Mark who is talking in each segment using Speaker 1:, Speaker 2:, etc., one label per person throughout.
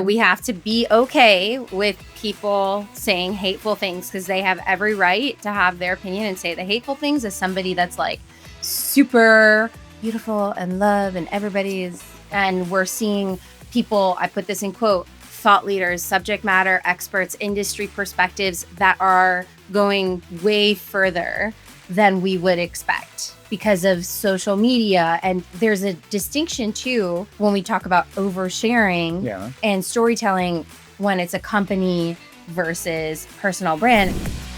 Speaker 1: We have to be okay with people saying hateful things because they have every right to have their opinion and say the hateful things as somebody that's like super beautiful and love and and we're seeing people, I put this in quote, thought leaders, subject matter experts, industry perspectives that are going way further than we would expect because of social media. And there's a distinction too when we talk about oversharing and storytelling when it's a company versus personal brand.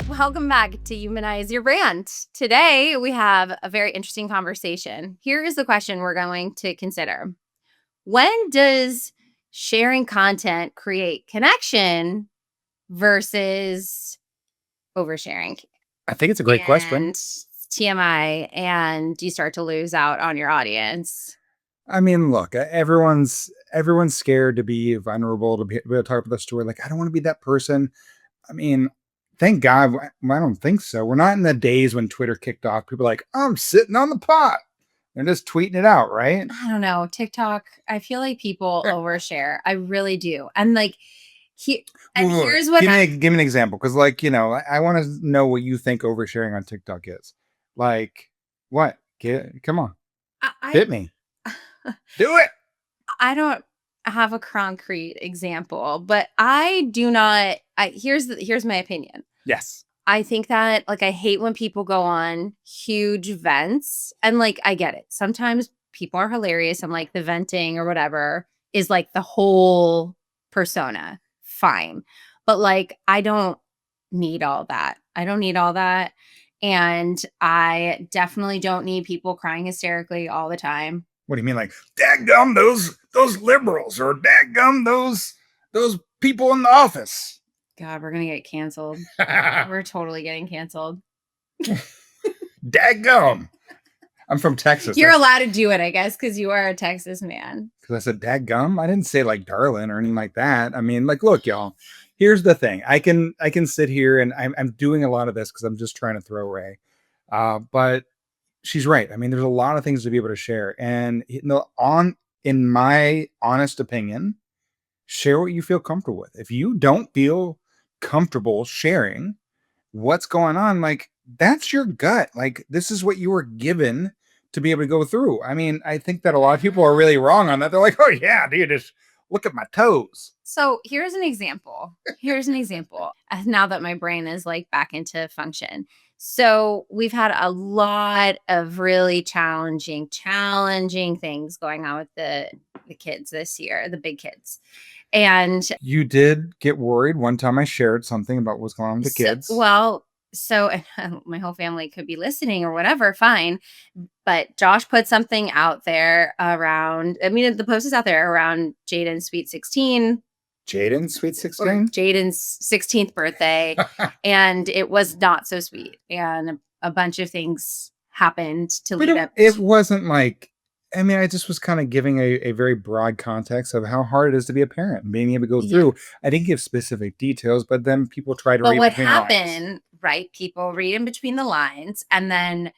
Speaker 1: Welcome back to Humanize Your Brand. Today, we have a very interesting conversation. Here is the question we're going to consider. When does sharing content create connection versus oversharing?
Speaker 2: I think it's a great question.
Speaker 1: TMI, and you start to lose out on your audience.
Speaker 2: I mean, look, everyone's scared to be vulnerable, to be able to talk about the story. Like, I don't want to be that person. I mean, thank God, I don't think so. We're not in the days when Twitter kicked off. People are like, I'm sitting on the pot. They're just tweeting it out, right?
Speaker 1: I don't know. TikTok, I feel like people overshare. I really do. And like, here's what
Speaker 2: give me an example, because like, I want to know what you think oversharing on TikTok is. Like, what? Come on, hit me. Do it.
Speaker 1: I don't have a concrete example, but I do not. Here's my opinion.
Speaker 2: Yes.
Speaker 1: I think that like I hate when people go on huge vents, and like I get it. Sometimes people are hilarious and like the venting or whatever is like the whole persona. Fine. But like I don't need all that. And I definitely don't need people crying hysterically all the time.
Speaker 2: What do you mean, like, dadgum those liberals, or dadgum those people in the office?
Speaker 1: God, we're gonna get canceled. We're totally getting canceled.
Speaker 2: Dadgum. I'm from Texas.
Speaker 1: You're allowed to do it, I guess, because you are a Texas man.
Speaker 2: Because I said dadgum. I didn't say like darling or anything like that. I mean, like, look, y'all. Here's the thing. I can sit here and I'm doing a lot of this because I'm just trying to throw Ray. But she's right. I mean, there's a lot of things to be able to share. And in my honest opinion, share what you feel comfortable with. If you don't feel comfortable sharing what's going on, like, that's your gut. Like, this is what you were given to be able to go through. I mean, I think that a lot of people are really wrong on that. They're like, oh yeah, dude, just look at my toes.
Speaker 1: So here's an example. Now that my brain is like back into function. So we've had a lot of really challenging things going on with the kids this year, the big kids. And
Speaker 2: you did get worried one time I shared something about what's going on with the kids.
Speaker 1: So my whole family could be listening or whatever, fine. But Josh put something out there around, I mean, the post is out there around Jaden's sweet 16.
Speaker 2: Jaden's sweet 16?
Speaker 1: Jaden's 16th birthday. And it was not so sweet. And a bunch of things happened to lead up.
Speaker 2: It wasn't like, I mean, I just was kind of giving a very broad context of how hard it is to be a parent and being able to go through. I didn't give specific details, but then people try to read between the lines. But what happened,
Speaker 1: right? People read in between the lines, and then,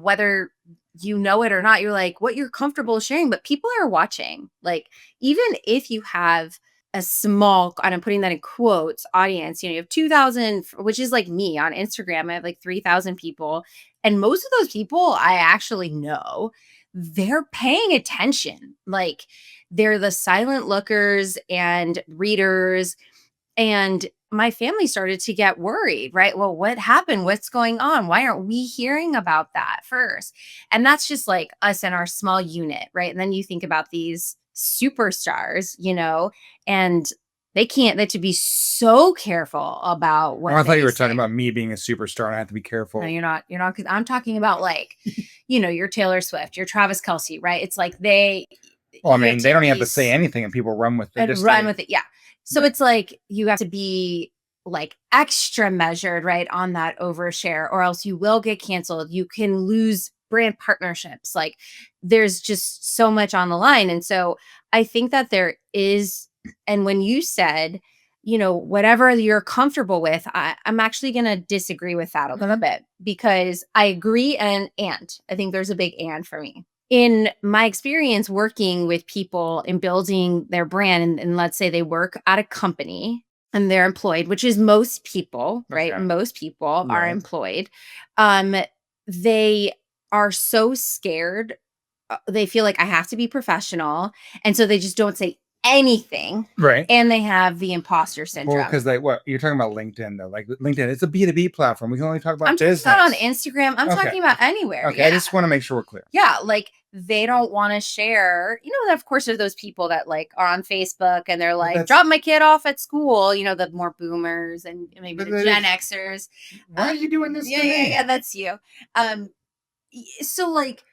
Speaker 1: whether you know it or not, you're like, what you're comfortable sharing, but people are watching. Like, even if you have a small, and I'm putting that in quotes, audience, you have 2,000, which is like me on Instagram. I have like 3,000 people. And most of those people I actually know, they're paying attention. Like, they're the silent lookers and readers. And my family started to get worried, right? Well, what happened? What's going on? Why aren't we hearing about that first? And that's just like us and our small unit, right? And then you think about these superstars, and they to be so careful about what
Speaker 2: I thought you were talking about me being a superstar and I have to be careful.
Speaker 1: No, you're not, because I'm talking about like, your Taylor Swift, your Travis Kelce, right? It's like they
Speaker 2: don't even have to say anything and people run with it.
Speaker 1: Yeah. So it's like you have to be like extra measured, right, on that overshare, or else you will get canceled. You can lose brand partnerships. Like, there's just so much on the line. And so I think that there is, and when you said, whatever you're comfortable with, I'm actually going to disagree with that a little bit, because I agree. And I think there's a big and for me. in my experience working with people and building their brand, and let's say they work at a company and they're employed, which is most people, right?
Speaker 2: Okay.
Speaker 1: Most people are
Speaker 2: Right.
Speaker 1: employed. They are so scared. They feel like I have to be professional. And so they just don't say anything.
Speaker 2: Right.
Speaker 1: And they have the imposter
Speaker 2: Well,
Speaker 1: syndrome.
Speaker 2: because what you're talking about LinkedIn though, like LinkedIn, it's a B2B platform. We can only talk about
Speaker 1: I'm talking
Speaker 2: business.
Speaker 1: about on Instagram. I'm
Speaker 2: Okay.
Speaker 1: talking about anywhere.
Speaker 2: Okay,
Speaker 1: Yeah.
Speaker 2: I just want to make sure we're clear.
Speaker 1: Yeah, like they don't want to share. Of course, there's those people that like are on Facebook and they're like, drop my kid off at school. The more boomers and maybe the Gen Xers.
Speaker 2: Why are you doing this?
Speaker 1: Yeah,
Speaker 2: to me?
Speaker 1: yeah, that's you. So like,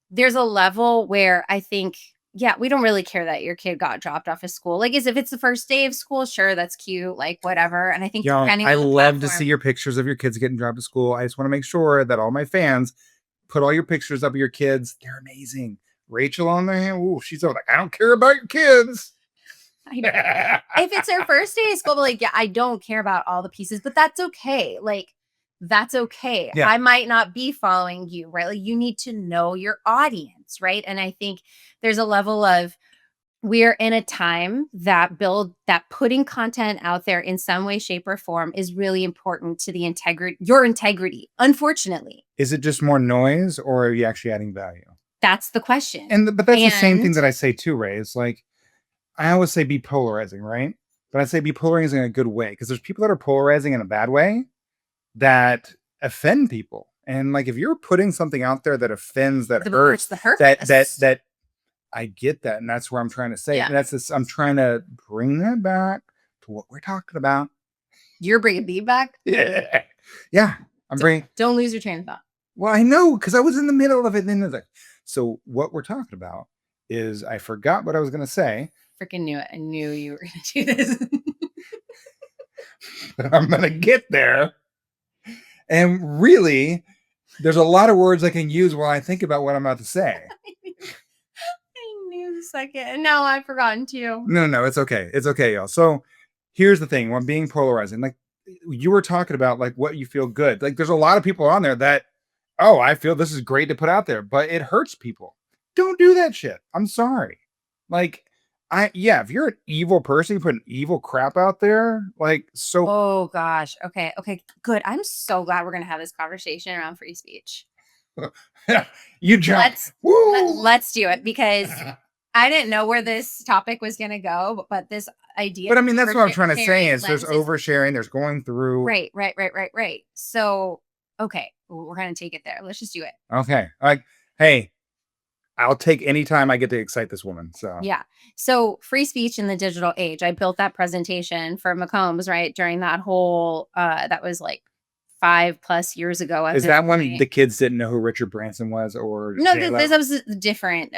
Speaker 1: there's a level where I think, yeah, we don't really care that your kid got dropped off of school. Like, if it's the first day of school, sure, that's cute, like whatever. And I think
Speaker 2: I love to see your pictures of your kids getting dropped to school. I just want to make sure that all my fans put all your pictures up of your kids. They're amazing. Rachel on there, ooh, she's all like, I don't care about your kids.
Speaker 1: If it's her first day of school, but like, yeah, I don't care about all the pieces, but that's okay. Like, that's okay.
Speaker 2: Yeah.
Speaker 1: I might not be following you, right? Like, you need to know your audience, right? And I think there's a level of, we're in a time that putting content out there in some way, shape, or form is really important to the your integrity, unfortunately.
Speaker 2: Is it just more noise, or are you actually adding value?
Speaker 1: That's the question.
Speaker 2: But that's the same thing that I say too, Ray. It's like, I always say be polarizing, right? But I say be polarizing in a good way, because there's people that are polarizing in a bad way that offend people. And like, if you're putting something out there that offends, that hurts, that I get that. And that's where I'm trying to say. Yeah. And I'm trying to bring that back to what we're talking about.
Speaker 1: You're bringing me back?
Speaker 2: Yeah. Yeah.
Speaker 1: Don't lose your train of thought.
Speaker 2: Well, I know, because I was in the middle of it. So what we're talking about is, I forgot what I was going to say.
Speaker 1: Freaking knew it. I knew you were going to do this.
Speaker 2: But I'm going to get there. And really, there's a lot of words I can use while I think about what I'm about to say.
Speaker 1: I knew the second. And now I've forgotten too.
Speaker 2: No, it's okay. It's okay, y'all. So here's the thing. When being polarizing, like you were talking about, like what you feel good. Like, there's a lot of people on there that, oh, I feel this is great to put out there, but it hurts people. Don't do that shit. I'm sorry. Like, if you're an evil person, you put an evil crap out there, like, so.
Speaker 1: Oh gosh. Okay, good. I'm so glad we're gonna have this conversation around free speech.
Speaker 2: You jump.
Speaker 1: Let's do it, because I didn't know where this topic was gonna go, but this idea.
Speaker 2: But I mean, that's what I'm trying to say is, there's oversharing, there's going through.
Speaker 1: Right. So, okay, we're gonna take it there. Let's just do it.
Speaker 2: Okay. Like, hey, I'll take any time I get to excite this woman. So
Speaker 1: yeah. So free speech in the digital age. I built that presentation for McCombs, right? During that whole, that was like 5+ years ago.
Speaker 2: Is that when the kids didn't know who Richard Branson was, or
Speaker 1: no? This was a different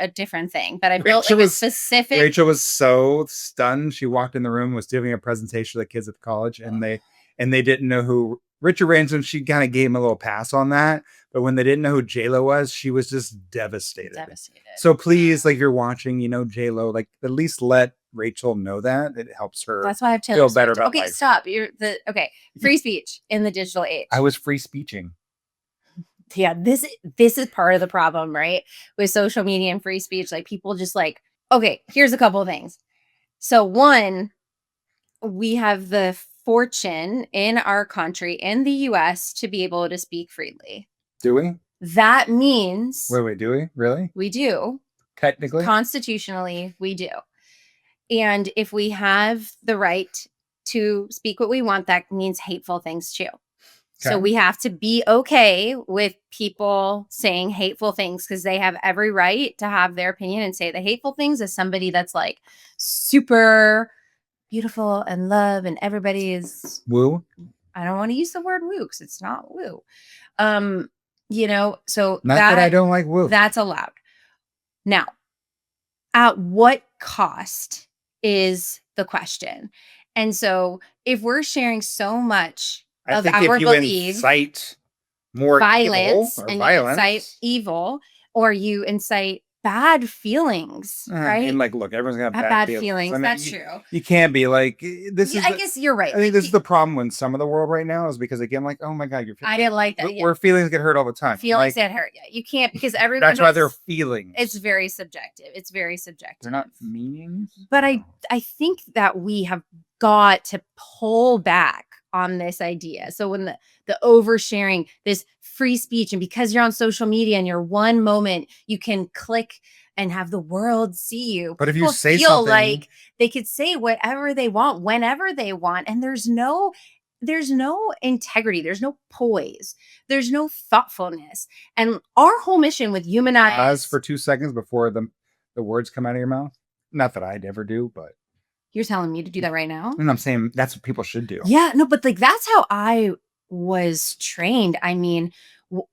Speaker 1: thing. But I built like a specific.
Speaker 2: Rachel was so stunned. She walked in the room, was giving a presentation to the kids at the college, and they didn't know who Richard Branson. She kind of gave him a little pass on that. But when they didn't know who J-Lo was, she was just devastated. So please, like, if you're watching, J-Lo, like, at least let Rachel know that. It helps her.
Speaker 1: That's why I have to
Speaker 2: feel better about life.
Speaker 1: Okay, stop. Free speech in the digital age.
Speaker 2: I was free speeching.
Speaker 1: Yeah, this is part of the problem, right? With social media and free speech. Like, people just like, okay, here's a couple of things. So one, we have the fortune in our country, in the US, to be able to speak freely.
Speaker 2: Do we?
Speaker 1: That means...
Speaker 2: Wait, do we? Really?
Speaker 1: We do.
Speaker 2: Technically?
Speaker 1: Constitutionally, we do. And if we have the right to speak what we want, that means hateful things too. Okay. So we have to be okay with people saying hateful things, because they have every right to have their opinion and say the hateful things as somebody that's like super beautiful and love, and everybody is
Speaker 2: woo.
Speaker 1: I don't want to use the word woo, because it's not woo. So
Speaker 2: not that I don't like woo.
Speaker 1: That's allowed. Now, at what cost is the question? And so if we're sharing so much of our beliefs,
Speaker 2: incite more
Speaker 1: violence,
Speaker 2: incite
Speaker 1: evil, or you incite bad feelings, right?
Speaker 2: And like, look, everyone's gonna have
Speaker 1: Bad
Speaker 2: bad
Speaker 1: feelings.
Speaker 2: I mean,
Speaker 1: That's true.
Speaker 2: you can't be like, this
Speaker 1: Yeah,
Speaker 2: is
Speaker 1: I
Speaker 2: the,
Speaker 1: guess you're right.
Speaker 2: I think this is the problem in some of the world right now is because again, like, oh my God,
Speaker 1: I didn't like that. Yeah.
Speaker 2: where feelings get hurt all the time.
Speaker 1: Feelings
Speaker 2: Like,
Speaker 1: that hurt. Yeah, you can't because everyone.
Speaker 2: that's why they're feelings.
Speaker 1: It's very subjective. It's very subjective.
Speaker 2: They're not meanings.
Speaker 1: But I think that we have got to pull back on this idea. So when the oversharing, this free speech, and because you're on social media and you're one moment, you can click and have the world see you.
Speaker 2: But if you
Speaker 1: People
Speaker 2: say
Speaker 1: feel
Speaker 2: something,
Speaker 1: like they could say whatever they want, whenever they want, and there's no integrity, there's no poise, there's no thoughtfulness. And our whole mission with YOUmanize,
Speaker 2: pause for 2 seconds before the words come out of your mouth. Not that I'd ever do, but
Speaker 1: you're telling me to do that right now?
Speaker 2: and I'm saying that's what people should do.
Speaker 1: Yeah, no, but like that's how I was trained. I mean,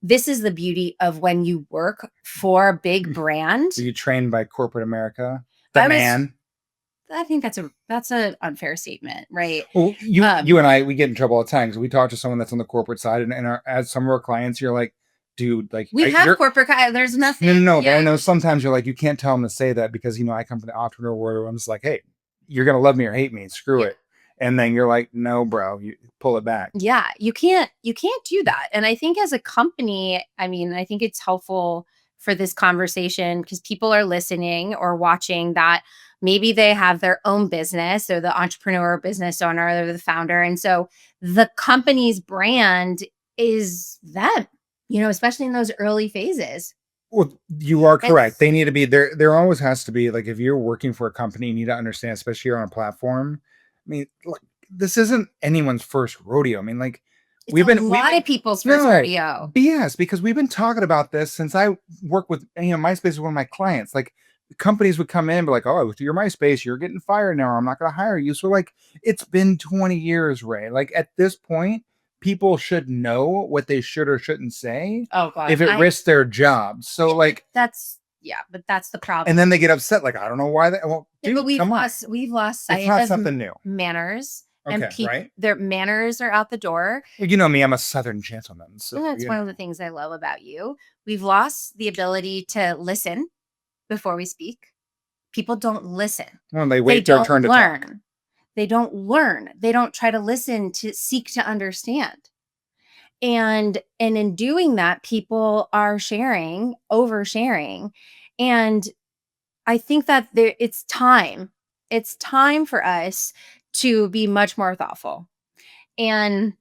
Speaker 1: this is the beauty of when you work for a big brand.
Speaker 2: So you trained by corporate America,
Speaker 1: I think that's an unfair statement, right?
Speaker 2: Well, you and I, we get in trouble all the time because we talk to someone that's on the corporate side, and as some of our clients, you're like, dude, like
Speaker 1: we have corporate. There's nothing.
Speaker 2: No. Yeah. I know sometimes you're like, you can't tell them to say that because I come from the entrepreneur world. Where I'm just like, hey, you're gonna love me or hate me, screw it. And then you're like, no, bro, you pull it back.
Speaker 1: Yeah, you can't do that. And I think as a company, I mean, I think it's helpful for this conversation because people are listening or watching that maybe they have their own business or the entrepreneur or business owner or the founder. And so the company's brand is them, especially in those early phases.
Speaker 2: Well, you are correct. They need to be there. There always has to be, like, if you're working for a company, you need to understand, especially on a platform. I mean, like, this isn't anyone's first rodeo. I mean, like,
Speaker 1: we've been a lot of people's first rodeo.
Speaker 2: Yes, because we've been talking about this since I work with, MySpace is one of my clients. Like, companies would come in and be like, oh, with your MySpace, you're getting fired now. I'm not going to hire you. So, like, it's been 20 years, Ray. Like, at this point, people should know what they should or shouldn't say.
Speaker 1: Oh God,
Speaker 2: if it risks their job. So like
Speaker 1: but that's the problem.
Speaker 2: And then they get upset. Like, I don't know why that. Well, dude,
Speaker 1: but we've lost sight.
Speaker 2: It's not something new.
Speaker 1: Manners.
Speaker 2: Okay,
Speaker 1: and
Speaker 2: right?
Speaker 1: Their manners are out the door.
Speaker 2: Well, you know me, I'm a Southern gentleman. So
Speaker 1: that's one of the things I love about you. We've lost the ability to listen before we speak. People don't listen.
Speaker 2: Well, they wait their turn to talk.
Speaker 1: They don't learn. They don't try to listen, to seek to understand. And in doing that, people are oversharing. And I think that it's time. It's time for us to be much more thoughtful. And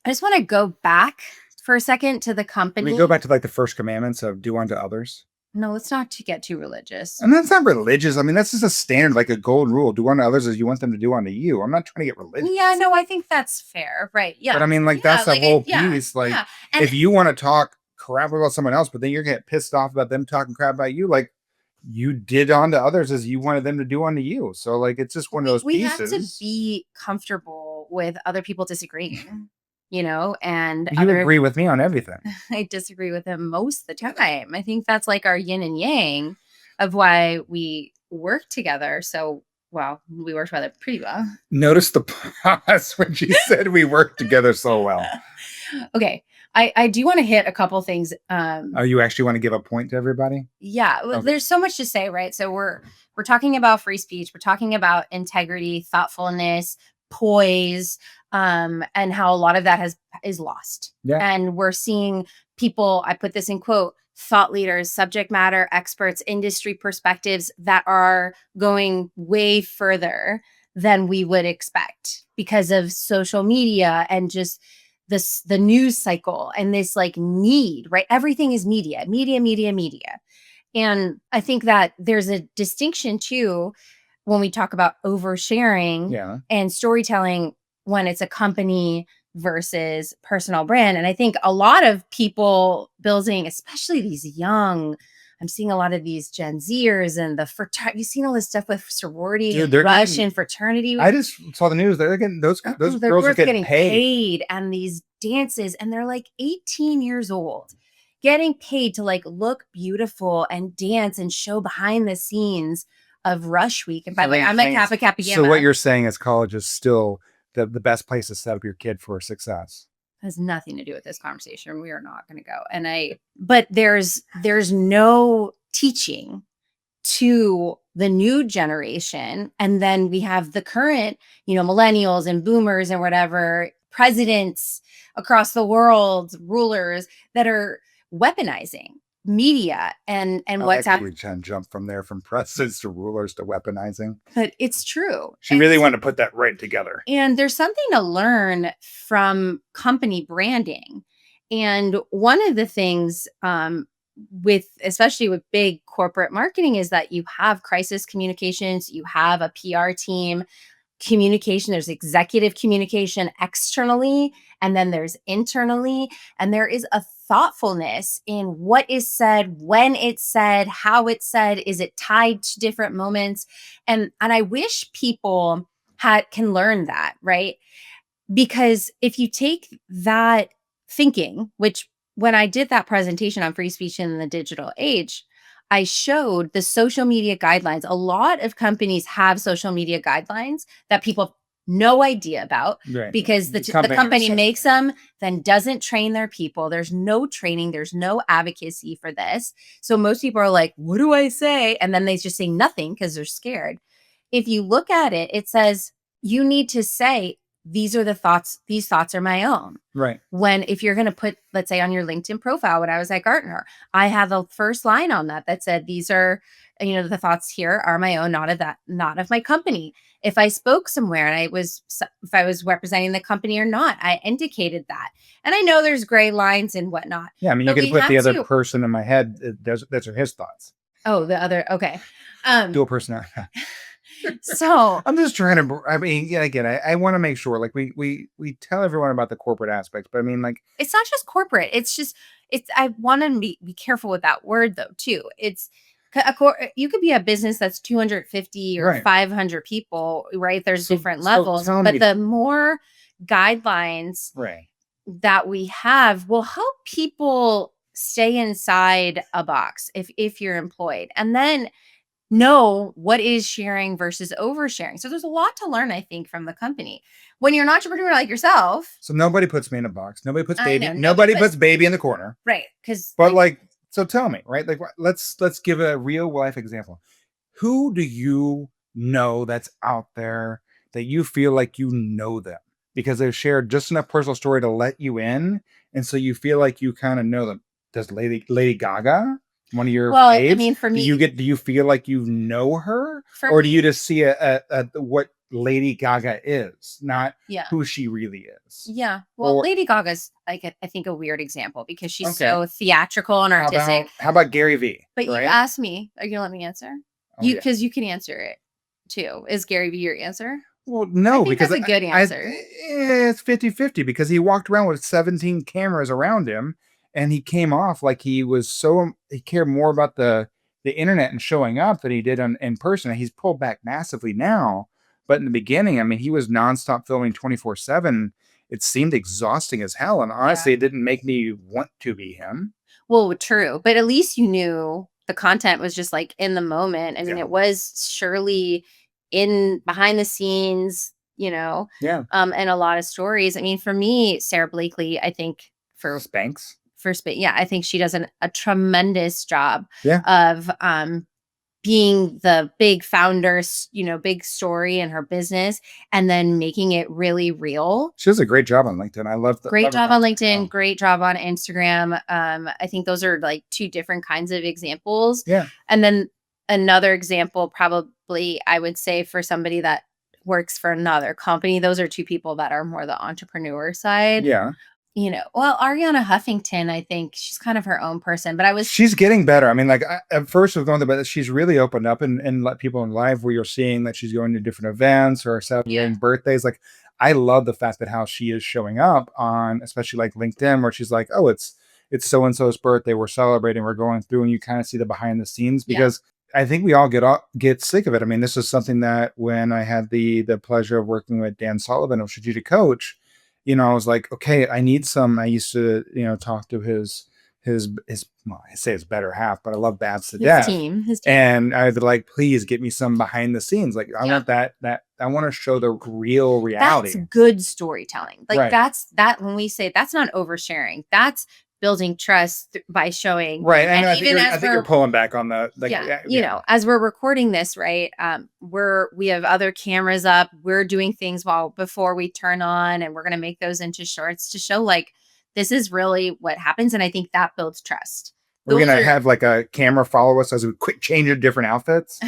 Speaker 1: I just want to go back for a second to the company.
Speaker 2: We go back to like the first commandments of do unto others.
Speaker 1: No, let's not get too religious.
Speaker 2: And that's not religious. I mean, that's just a standard, like a golden rule. Do unto others as you want them to do unto you. I'm not trying to get religious.
Speaker 1: Yeah, no, I think that's fair. Right. Yeah.
Speaker 2: But I mean, like, that's the whole piece. Like, if you want to talk crap about someone else, but then you're getting pissed off about them talking crap about you, like, you did unto others as you wanted them to do unto you. So, like, it's just one of those pieces.
Speaker 1: We have to be comfortable with other people disagreeing. And
Speaker 2: you agree with me on everything.
Speaker 1: I disagree with him most of the time. I think that's like our yin and yang of why we work together. So, well, we work together pretty well.
Speaker 2: Notice the pause when she said we work together so well.
Speaker 1: Okay. I do want to hit a couple things.
Speaker 2: Oh, you actually want to give a point to everybody?
Speaker 1: Yeah. Okay. There's so much to say, right? So we're talking about free speech. We're talking about integrity, thoughtfulness, poise, and how a lot of that is lost.
Speaker 2: Yeah.
Speaker 1: And we're seeing people, I put this in quote, thought leaders, subject matter experts, industry perspectives that are going way further than we would expect because of social media and just the news cycle and this like need, right? Everything is media. And I think that there's a distinction too when we talk about oversharing and storytelling when it's a company versus personal brand. And I think a lot of people building, especially these young, I'm seeing a lot of these Gen Zers and you've seen all this stuff with sorority, rush and fraternity.
Speaker 2: I just saw the news. They're getting those girls are getting paid
Speaker 1: and these dances, and they're like 18 years old, getting paid to like look beautiful and dance and show behind the scenes of Rush Week. And by the way, I'm at Kappa Kappa Gamma.
Speaker 2: So what you're saying is college is still the best place to set up your kid for success.
Speaker 1: Has nothing to do with this conversation. We are not going to go. But there's no teaching to the new generation. And then we have the current, millennials and boomers and whatever, presidents across the world, rulers that are weaponizing media and what's happening.
Speaker 2: We can jump from there, from presidents to rulers to weaponizing.
Speaker 1: But it's true.
Speaker 2: She really wanted to put that right together.
Speaker 1: And there's something to learn from company branding. And one of the things especially with big corporate marketing is that you have crisis communications, you have a PR team, communication, there's executive communication externally, and then there's internally, and there is a thoughtfulness in what is said, when it's said, how it's said. Is it tied to different moments? And I wish people can learn that, right? Because if you take that thinking, which when I did that presentation on free speech in the digital age, I showed the social media guidelines. A lot of companies have social media guidelines that people have no idea about, right, because the company makes them, then doesn't train their people. There's no training. There's no advocacy for this. So most people are like, what do I say? And then they just say nothing because they're scared. If you look at it, it says you need to say, these are the thoughts. These thoughts are my own.
Speaker 2: Right.
Speaker 1: If you're going to put, let's say on your LinkedIn profile, when I was at Gartner, I had the first line on that said, these are, the thoughts here are my own, not of my company. If I spoke somewhere and if I was representing the company or not, I indicated that. And I know there's gray lines and whatnot.
Speaker 2: Yeah. I mean, you can put the other person in my head. Those are his thoughts.
Speaker 1: Oh, the other. Okay.
Speaker 2: Dual personality.
Speaker 1: So
Speaker 2: I'm just trying to, again, I want to make sure, like, we tell everyone about the corporate aspects, but I mean, like,
Speaker 1: it's not just corporate. I want to be careful with that word though, too. You could be a business that's 250 or 500 people, right? There's different levels, but the more guidelines that we have will help people stay inside a box if you're employed. And then know what is sharing versus oversharing. So there's a lot to learn, I think, from the company. When you're an entrepreneur like yourself.
Speaker 2: So nobody puts me in a box. Nobody puts baby. Nobody puts baby in the corner.
Speaker 1: Right.
Speaker 2: But so tell me, right? Like, let's give a real life example. Who do you know that's out there that you feel like you know them because they've shared just enough personal story to let you in, and so you feel like you kind of know them? Does Lady Gaga? One of your faves?
Speaker 1: I mean, for me,
Speaker 2: do you feel like you know her, or do you just see what Lady Gaga is, not who she really is?
Speaker 1: Yeah. Well, Lady Gaga's I think a weird example because she's so theatrical and artistic.
Speaker 2: How about Gary Vee?
Speaker 1: But you asked me, are you gonna let me answer? Because you can answer it too. Is Gary Vee your answer?
Speaker 2: Well, no, because
Speaker 1: that's a good answer.
Speaker 2: It's 50-50 because he walked around with 17 cameras around him. And he came off like he cared more about the internet and showing up than he did in person. He's pulled back massively now. But in the beginning, I mean, he was nonstop filming 24/7. It seemed exhausting as hell. And honestly, it didn't make me want to be him.
Speaker 1: Well, true. But at least you knew the content was just like in the moment. I mean, it was surely in behind the scenes,
Speaker 2: Yeah.
Speaker 1: And a lot of stories. I mean, for me, Sarah Blakely, I think for
Speaker 2: Spanx.
Speaker 1: I think she does a tremendous job of being the big founder, big story in her business, and then making it really real.
Speaker 2: She does a great job on LinkedIn. I love that.
Speaker 1: Great job on LinkedIn. Great job on Instagram. I think those are like two different kinds of examples.
Speaker 2: Yeah.
Speaker 1: And then another example, probably I would say for somebody that works for another company, those are two people that are more the entrepreneur side.
Speaker 2: Yeah.
Speaker 1: Ariana Huffington, I think she's kind of her own person, but
Speaker 2: she's getting better. I mean, like at first I was going but she's really opened up and let people in live where you're seeing that she's going to different events or celebrating birthdays. Like, I love the fact that how she is showing up on, especially like LinkedIn, where she's like, oh, it's so-and-so's birthday. We're celebrating. We're going through, and you kind of see the behind the scenes because I think we all get sick of it. I mean, this is something that when I had the pleasure of working with Dan Sullivan of Strategic Coach, I was like, okay, I need some. I used to, talk to his well, I say his better half, but I love Babs to death.
Speaker 1: His team.
Speaker 2: And I'd like, please get me some behind the scenes. Like, I want that I want to show the real reality.
Speaker 1: That's good storytelling. Like that's when we say that's not oversharing. That's building trust by showing.
Speaker 2: Right.
Speaker 1: And
Speaker 2: I think you're pulling back on the, like,
Speaker 1: you know, as we're recording this, right? We have other cameras up. We're doing things before we turn on, and we're going to make those into shorts to show like this is really what happens. And I think that builds trust.
Speaker 2: We're going to have like a camera follow us as we quick change of different outfits.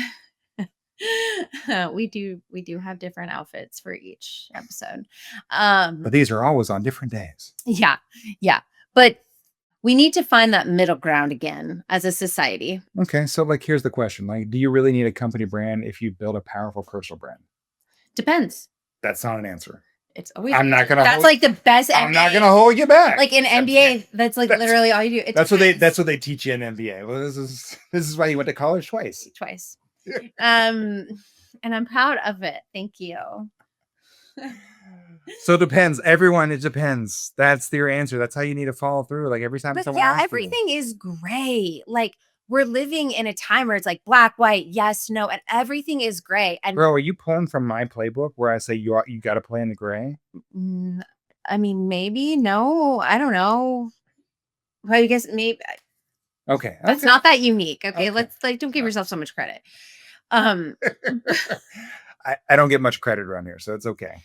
Speaker 1: we do have different outfits for each episode.
Speaker 2: But these are always on different days.
Speaker 1: Yeah. But we need to find that middle ground again as a society.
Speaker 2: Okay. So like, here's the question. Like, do you really need a company brand if you build a powerful personal brand?
Speaker 1: Depends.
Speaker 2: That's not an answer.
Speaker 1: It's always.
Speaker 2: I'm not gonna.
Speaker 1: That's like the best.
Speaker 2: I'm not gonna hold you back.
Speaker 1: Like in NBA, that's like literally all you do.
Speaker 2: That's what they teach you in NBA. Well, this is why you went to college twice.
Speaker 1: And I'm proud of it. Thank you.
Speaker 2: So it depends. Everyone, it depends. That's your answer. That's how you need to follow through. Like every time someone asks
Speaker 1: everything is gray. Like we're living in a time where it's like black, white, yes, no, and everything is gray. And
Speaker 2: bro, are you pulling from my playbook where I say you got to play in the gray?
Speaker 1: I mean, maybe. No, I don't know. Well, I guess maybe.
Speaker 2: Okay.
Speaker 1: That's not that unique. Okay. Let's don't give yourself so much credit.
Speaker 2: I don't get much credit around here, so it's okay.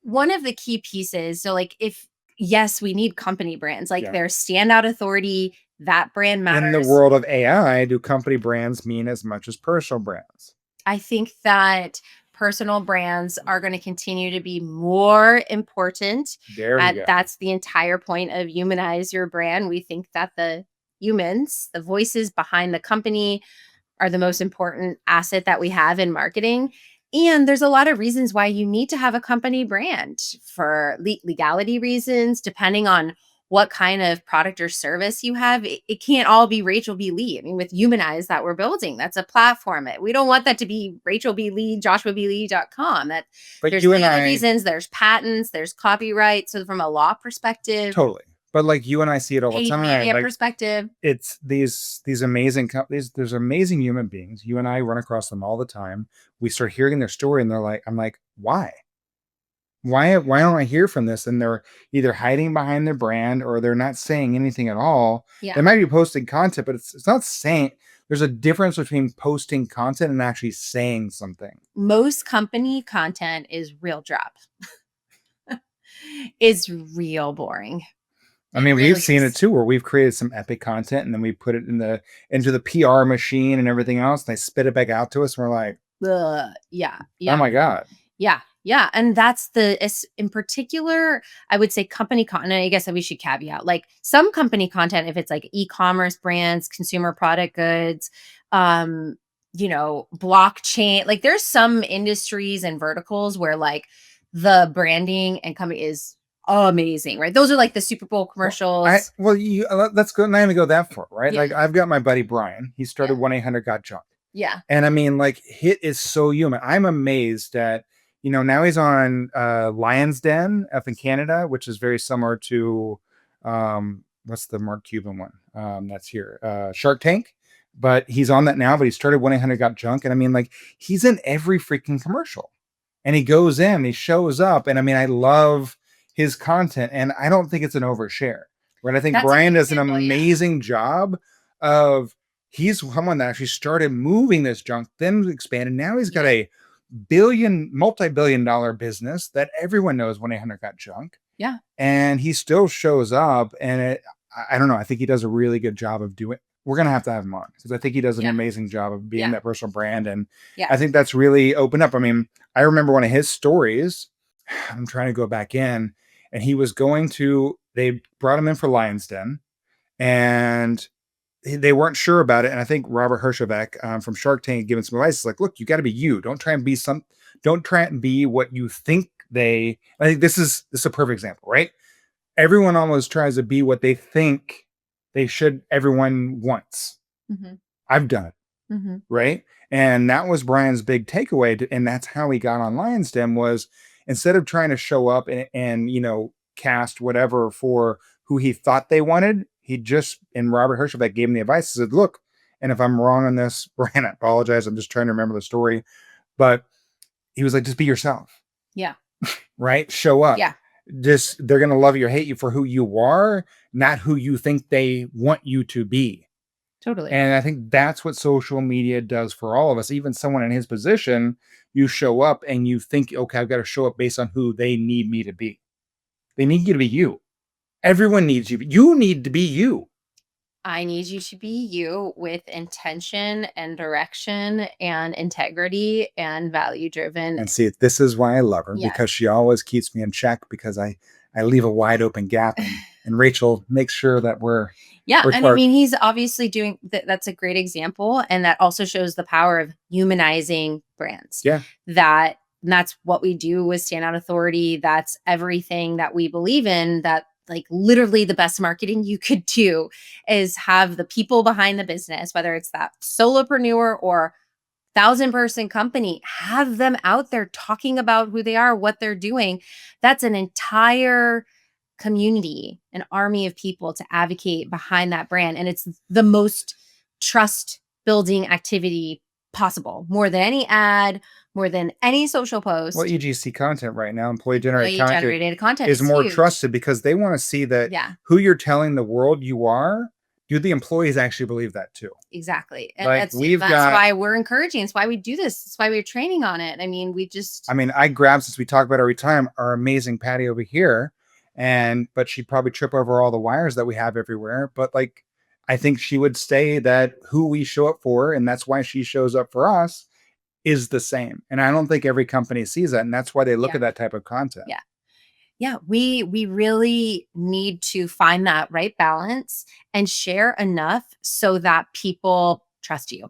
Speaker 1: One of the key pieces, so like yes, we need company brands, like their standout authority, that brand matters.
Speaker 2: In the world of AI, do company brands mean as much as personal brands?
Speaker 1: I think that personal brands are going to continue to be more important. That's the entire point of YOUmanize your brand. We think that the humans, the voices behind the company, are the most important asset that we have in marketing. And there's a lot of reasons why you need to have a company brand for legality reasons, depending on what kind of product or service you have. It can't all be Rachel B. Lee. I mean, with YOUmanize that we're building, that's a platform. We don't want that to be Rachel B. Lee, JoshuaBLee.com. There's legal reasons, there's patents, there's copyright. So from a law perspective.
Speaker 2: Totally. But like you and I see it all the time.
Speaker 1: Media perspective.
Speaker 2: It's these amazing companies. There's amazing human beings. You and I run across them all the time. We start hearing their story and I'm like, why? Why don't I hear from this? And they're either hiding behind their brand or they're not saying anything at all.
Speaker 1: Yeah.
Speaker 2: They might be posting content, but it's not saying. There's a difference between posting content and actually saying something.
Speaker 1: Most company content is real drab. It's real boring.
Speaker 2: I mean, we've seen it too, where we've created some epic content and then we put it into the PR machine and everything else. And they spit it back out to us. And we're like,
Speaker 1: yeah.
Speaker 2: Oh my God.
Speaker 1: Yeah. And that's in particular, I would say company content. I guess we should caveat like some company content, if it's like e-commerce brands, consumer product goods, blockchain, like there's some industries and verticals where like the branding and company is amazing, right? Those are like the Super Bowl commercials.
Speaker 2: Let's go. Not even go that far, right? Yeah. Like I've got my buddy Brian. He started 1-800-GOT-JUNK.
Speaker 1: Yeah.
Speaker 2: And I mean, like HIT is so human. I'm amazed that, now he's on Lion's Den up in Canada, which is very similar to what's the Mark Cuban one that's here, Shark Tank. But he's on that now. But he started 1-800-GOT-JUNK, and I mean, like he's in every freaking commercial, and he goes in, he shows up, and I mean, I love his content, and I don't think it's an overshare. Right? I think Brian does an amazing job of. He's someone that actually started moving this junk, then expanded. Now he's got a multi-billion-dollar business that everyone knows 1-800-GOT-JUNK.
Speaker 1: Yeah.
Speaker 2: And he still shows up, and I don't know. I think he does a really good job of doing. We're going to have him on because I think he does an amazing job of being that personal brand. And I think that's really opened up. I mean, I remember one of his stories. I'm trying to go back in, and he was they brought him in for Lion's Den, and they weren't sure about it. And I think Robert Herjavec from Shark Tank giving some advice. It's like, look, you got to be you. Don't try and be what you think I think this is a perfect example, right? Everyone almost tries to be what they think they should. Everyone wants.
Speaker 1: Mm-hmm.
Speaker 2: I've done it.
Speaker 1: Mm-hmm.
Speaker 2: Right. And that was Brian's big takeaway. And that's how he got on Lion's Den, was instead of trying to show up and cast whatever for who he thought they wanted, and Robert Herjavec gave him the advice. He said, look, and if I'm wrong on this, Brian, I apologize. I'm just trying to remember the story. But he was like, just be yourself.
Speaker 1: Yeah.
Speaker 2: Right? Show up.
Speaker 1: Yeah.
Speaker 2: Just they're going to love you or hate you for who you are, not who you think they want you to be.
Speaker 1: Totally.
Speaker 2: And I think that's what social media does for all of us. Even someone in his position, you show up and you think, okay, I've got to show up based on who they need me to be. They need you to be you. Everyone needs you. You need to be you.
Speaker 1: I need you to be you with intention and direction and integrity and value driven.
Speaker 2: And see, this is why I love her,
Speaker 1: Yes.
Speaker 2: because she always keeps me in check, because I leave a wide open gap, and Rachel makes sure that
Speaker 1: Yeah,
Speaker 2: we're
Speaker 1: and I
Speaker 2: clear.
Speaker 1: mean, he's obviously doing that's a great example, and that also shows the power of humanizing brands.
Speaker 2: Yeah.
Speaker 1: That's what we do with Standout Authority. That's everything that we believe in. That like literally the best marketing you could do is have the people behind the business, whether it's that solopreneur or 1,000-person company, have them out there talking about who they are, what they're doing. That's an entire community, an army of people to advocate behind that brand. And it's the most trust building activity possible, more than any ad, more than any social
Speaker 2: Well,
Speaker 1: post.
Speaker 2: EGC content right now, employee generated
Speaker 1: Employee
Speaker 2: content,
Speaker 1: generated content
Speaker 2: is
Speaker 1: is
Speaker 2: more
Speaker 1: huge.
Speaker 2: trusted because they want to see that
Speaker 1: Yeah,
Speaker 2: who you're telling the world you are, do the employees actually believe that too?
Speaker 1: exactly. And
Speaker 2: Like
Speaker 1: that's
Speaker 2: we've
Speaker 1: that's
Speaker 2: got,
Speaker 1: why we're encouraging. It's why we do this. It's why we're training on it. I mean, we just
Speaker 2: I mean, I grab, since we talk about every time, our amazing Patty over here, but she'd probably trip over all the wires that we have everywhere. But like, I think she would say that who we show up for, and that's why she shows up for us, is the same. And I don't think every company sees that, and that's why they look
Speaker 1: yeah,
Speaker 2: at that type of content.
Speaker 1: yeah. Yeah, we really need to find that right balance and share enough so that people trust you.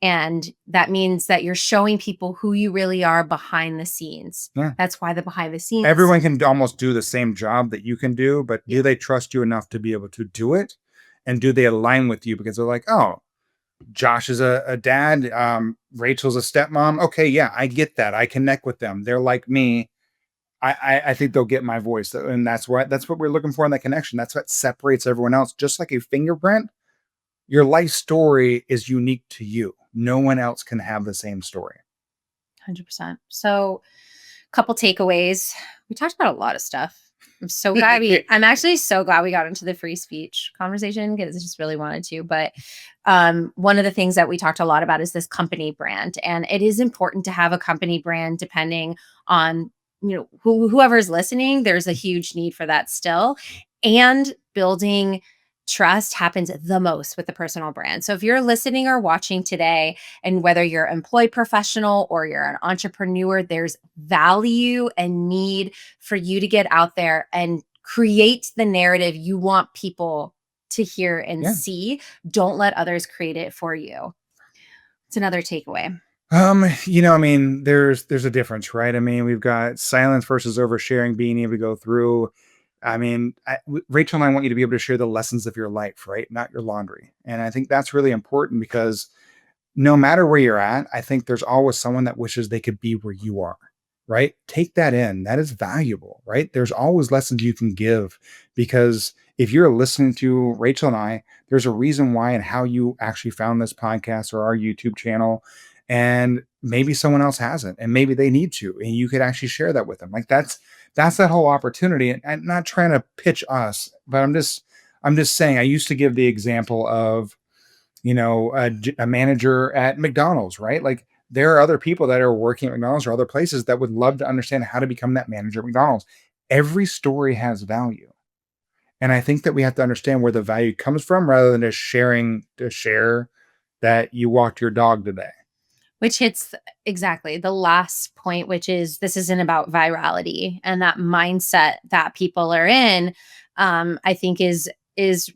Speaker 1: And that means that you're showing people who you really are behind the scenes.
Speaker 2: Yeah.
Speaker 1: That's why the behind the scenes.
Speaker 2: Everyone can almost do the same job that you can do, but
Speaker 1: Yeah.
Speaker 2: do they trust you enough to be able to do it? And do they align with you? Because they're like, oh, Josh is a dad. Rachel's a stepmom. Okay, yeah, I get that. I connect with them. They're like me. I think they'll get my voice, and that's what we're looking for in that connection. That's what separates everyone else. Just like a fingerprint, your life story is unique to you. No one else can have the same story.
Speaker 1: 100%. So, couple takeaways. We talked about a lot of stuff. I'm actually so glad we got into the free speech conversation because I just really wanted to. But one of the things that we talked a lot about is this company brand. And it is important to have a company brand depending on, whoever's listening. There's a huge need for that still. And building trust happens the most with the personal brand. So if you're listening or watching today, and whether you're employed professional or you're an entrepreneur, there's value and need for you to get out there and create the narrative you want people to hear and
Speaker 2: Yeah.
Speaker 1: see. Don't let others create it for you. It's another takeaway.
Speaker 2: I mean, there's a difference, right? I mean, we've got silence versus oversharing, being able to go through. I mean, Rachel and I want you to be able to share the lessons of your life, right? Not your laundry. And I think that's really important, because no matter where you're at, I think there's always someone that wishes they could be where you are, right? Take that in. That is valuable, right? There's always lessons you can give, because if you're listening to Rachel and I, there's a reason why and how you actually found this podcast or our YouTube channel. And maybe someone else hasn't, and maybe they need to, and you could actually share that with them. Like that's that whole opportunity. And I'm not trying to pitch us, but I'm just saying, I used to give the example of, a manager at McDonald's, right? Like there are other people that are working at McDonald's or other places that would love to understand how to become that manager at McDonald's. Every story has value. And I think that we have to understand where the value comes from, rather than just sharing to share that you walked your dog today.
Speaker 1: Which hits exactly the last point, which is this isn't about virality, and that mindset that people are in, I think is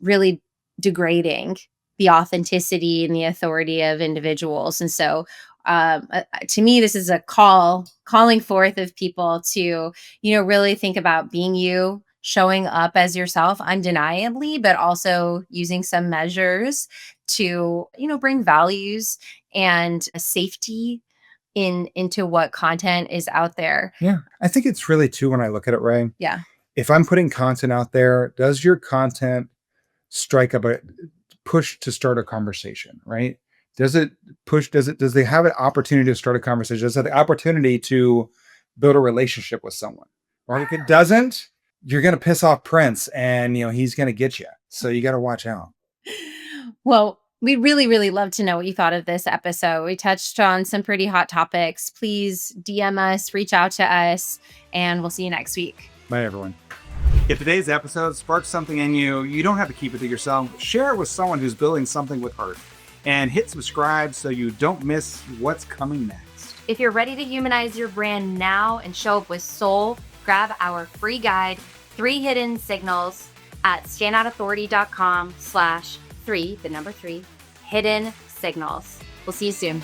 Speaker 1: really degrading the authenticity and the authority of individuals. And so, to me, this is a calling forth of people to, really think about being you, showing up as yourself undeniably, but also using some measures to, bring values and a safety into what content is out there.
Speaker 2: Yeah. I think it's really too, when I look at it, Ray,
Speaker 1: Yeah.
Speaker 2: if I'm putting content out there, does your content strike up a push to start a conversation, right? Does they have an opportunity to start a conversation? Does it have the opportunity to build a relationship with someone, Or if it doesn't, you're going to piss off Prince and, he's going to get you. So you got to watch out.
Speaker 1: Well, we really, really love to know what you thought of this episode. We touched on some pretty hot topics. Please DM us, reach out to us, and we'll see you next week.
Speaker 2: Bye, everyone. If today's episode sparked something in you, you don't have to keep it to yourself. Share it with someone who's building something with heart. And hit subscribe so you don't miss what's coming next.
Speaker 1: If you're ready to humanize your brand now and show up with soul, grab our free guide, 3 Hidden Signals, at standoutauthority.com/3, the number 3, hidden signals. We'll see you soon.